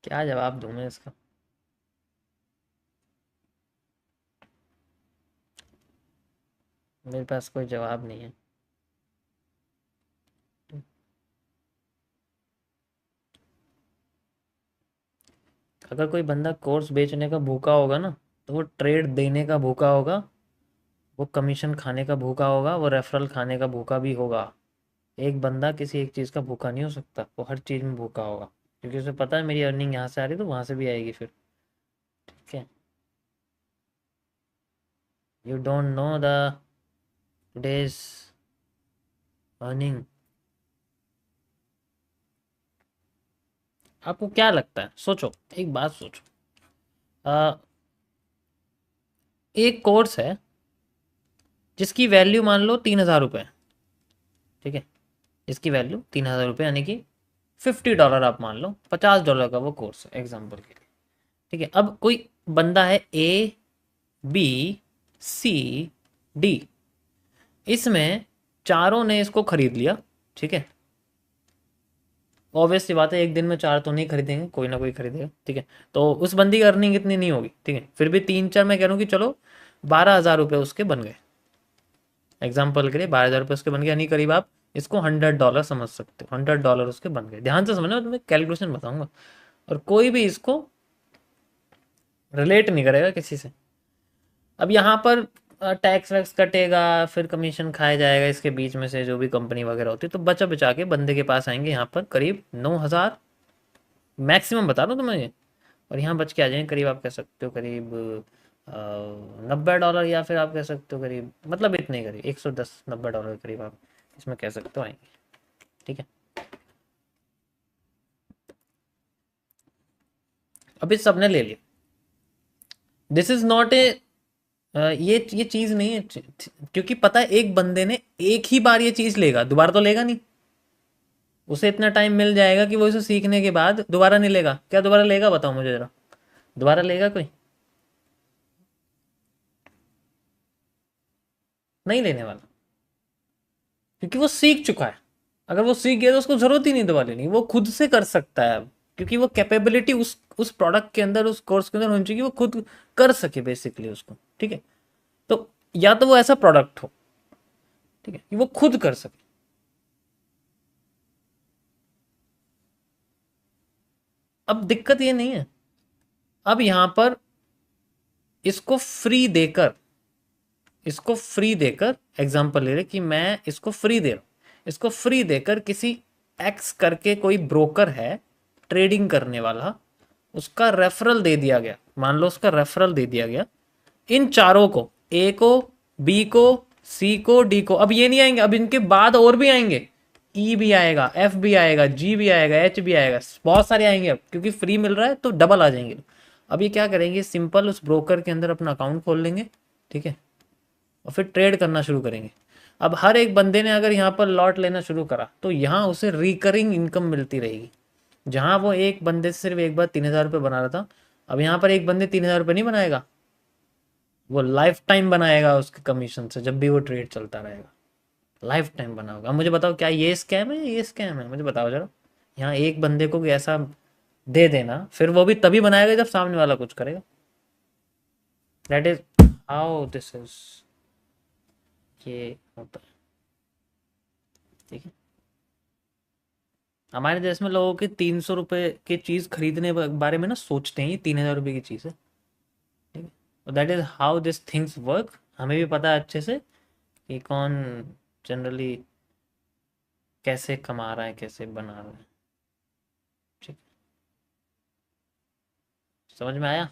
क्या जवाब दूं मैं इसका? मेरे पास कोई जवाब नहीं है। अगर कोई बंदा कोर्स बेचने का भूखा होगा ना, तो वो ट्रेड देने का भूखा होगा, वो कमीशन खाने का भूखा होगा, वो रेफरल खाने का भूखा भी होगा। एक बंदा किसी एक चीज़ का भूखा नहीं हो सकता, वो हर चीज़ में भूखा होगा, क्योंकि उसे पता है मेरी अर्निंग यहाँ से आ रही तो वहाँ से भी आएगी फिर। ठीक है। You don't know the today's earning. आपको क्या लगता है? सोचो, एक बात सोचो। आ, एक कोर्स है जिसकी वैल्यू मान लो 3,000 रुपये। ठीक है। इसकी वैल्यू 3,000 रुपये, यानी कि $50 आप मान लो, $50 का वो कोर्स है एग्जाम्पल के लिए। ठीक है। अब कोई बंदा है ए, बी, सी, डी, इसमें चारों ने इसको खरीद लिया। ठीक है। ऑब्वियस सी बात है, एक दिन में चार तो नहीं खरीदेंगे, कोई ना कोई खरीदेगा। ठीक है। तो उस बंदी की अर्निंग इतनी नहीं होगी। ठीक है। फिर भी तीन चार, मैं कह रहा हूँ कि चलो 12,000 रुपये उसके बन गए। एग्जाम्पल के लिए 12,000 रुपये उसके बन गए, यानी करीब आप इसको $100 समझ सकते हो। $100 उसके बन गए। ध्यान से समझना, मैं तुम्हें कैलकुलेशन बताऊंगा, और कोई भी इसको रिलेट नहीं करेगा किसी से। अब यहाँ पर टैक्स वैक्स कटेगा, फिर कमीशन खाया जाएगा इसके बीच में से, जो भी कंपनी वगैरह होती है, तो बचा बचा के बंदे के पास आएंगे यहाँ पर करीब 9,000, मैक्सिमम बता रहा हूँ तुम्हें ये। और यहाँ बच के आ जाएंगे करीब, आप कह सकते हो करीब $90, या फिर आप कह सकते हो करीब, मतलब इतने करीब 110-90 डॉलर के करीब आप इसमें कह सकते हो आएंगे। ठीक है। अभी सबने ले लिया। दिस इज नॉट ए, ये चीज नहीं है, क्योंकि पता है एक बंदे ने एक ही बार ये चीज लेगा, दोबारा तो लेगा नहीं। उसे इतना टाइम मिल जाएगा कि वो इसे सीखने के बाद दोबारा नहीं लेगा। क्या दोबारा लेगा? बताओ मुझे जरा। दोबारा लेगा कोई? नहीं लेने वाला, क्योंकि वो सीख चुका है। अगर वो सीख गया तो उसको जरूरत ही नहीं दवा लेनी, वो खुद से कर सकता है अब, क्योंकि वो कैपेबिलिटी उस प्रोडक्ट के अंदर, उस कोर्स के अंदर होनी चाहिए कि वो खुद कर सके बेसिकली उसको। ठीक है। तो या तो वो ऐसा प्रोडक्ट हो, ठीक है, कि वो खुद कर सके। अब दिक्कत ये नहीं है। अब यहां पर इसको फ्री देकर, इसको फ्री देकर, एग्जांपल ले रहे कि मैं इसको फ्री दे रहा हूं, इसको फ्री देकर किसी एक्स करके कोई ब्रोकर है ट्रेडिंग करने वाला, उसका रेफरल दे दिया गया, मान लो उसका रेफरल दे दिया गया इन चारों को, ए को, बी को, सी को, डी को। अब ये नहीं आएंगे, अब इनके बाद और भी आएंगे, ई भी आएगा, एफ भी आएगा, जी भी आएगा, एच भी आएगा, बहुत सारे आएंगे। अब क्योंकि फ्री मिल रहा है तो डबल आ जाएंगे। अब ये क्या करेंगे, सिंपल उस ब्रोकर के अंदर अपना अकाउंट खोल लेंगे। ठीक है। और फिर ट्रेड करना शुरू करेंगे। अब हर एक बंदे ने अगर यहाँ पर लॉट लेना शुरू करा तो यहाँ उसे रिकरिंग इनकम मिलती रहेगी। जहाँ वो एक बंदे से सिर्फ एक बार 3,000 रुपये बना रहा था, अब यहाँ पर एक बंदे 3,000 रुपये नहीं बनाएगा, वो लाइफ टाइम बनाएगा उसके कमीशन से, जब भी वो ट्रेड चलता रहेगा लाइफ टाइम बना होगा। अब मुझे बताओ, क्या ये स्कैम है? ये स्कैम है? मुझे बताओ जरा। यहाँ एक बंदे को कोई ऐसा दे देना, फिर वो भी तभी बनाएगा जब सामने वाला कुछ करेगा। That is how this is, ये होता है। ठीक है। हमारे देश में लोगों के 300 रुपए की चीज खरीदने के बारे में ना सोचते हैं, ये 3,000 रुपए की चीज है। ठीक है। That is how this things work. हमें भी पता है अच्छे से कि कौन जनरली कैसे कमा रहा है, कैसे बना रहा है। ठीक। समझ में आया?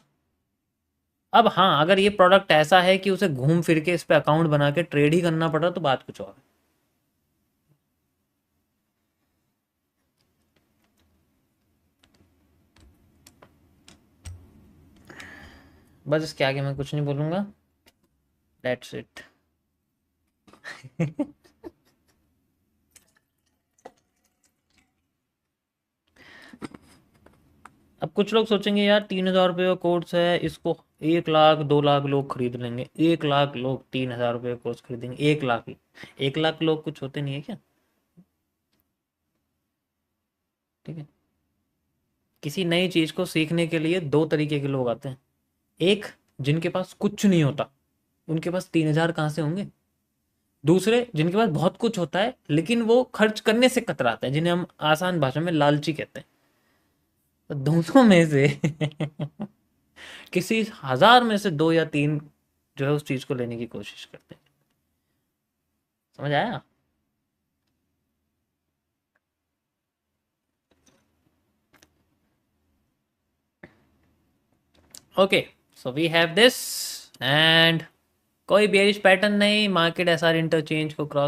अब हाँ, अगर ये प्रोडक्ट ऐसा है कि उसे घूम फिर के इस पे अकाउंट बना के ट्रेड ही करना पड़ रहा तो बात कुछ और है। बस इसके आगे मैं कुछ नहीं बोलूंगा। That's it. अब कुछ लोग सोचेंगे यार 3,000 रुपये का कोर्स है, इसको 1 लाख 2 लाख लोग खरीद लेंगे। 1 लाख लोग 3,000 रुपये का कोर्स खरीदेंगे? 1 लाख? 1 लाख लोग कुछ होते नहीं है क्या? ठीक है। किसी नई चीज को सीखने के लिए दो तरीके के लोग आते हैं। एक, जिनके पास कुछ नहीं होता, उनके पास 3,000 कहाँ से होंगे। दूसरे, जिनके पास बहुत कुछ होता है लेकिन वो खर्च करने से कतराते हैं, जिन्हें हम आसान भाषा में लालची कहते हैं। तो दोनों में से किसी 1,000 में से दो या तीन जो है उस चीज को लेने की कोशिश करते हैं। समझ आया? Okay, so we have this and कोई बेरिश पैटर्न नहीं, मार्केट एसआर इंटरचेंज को क्रॉस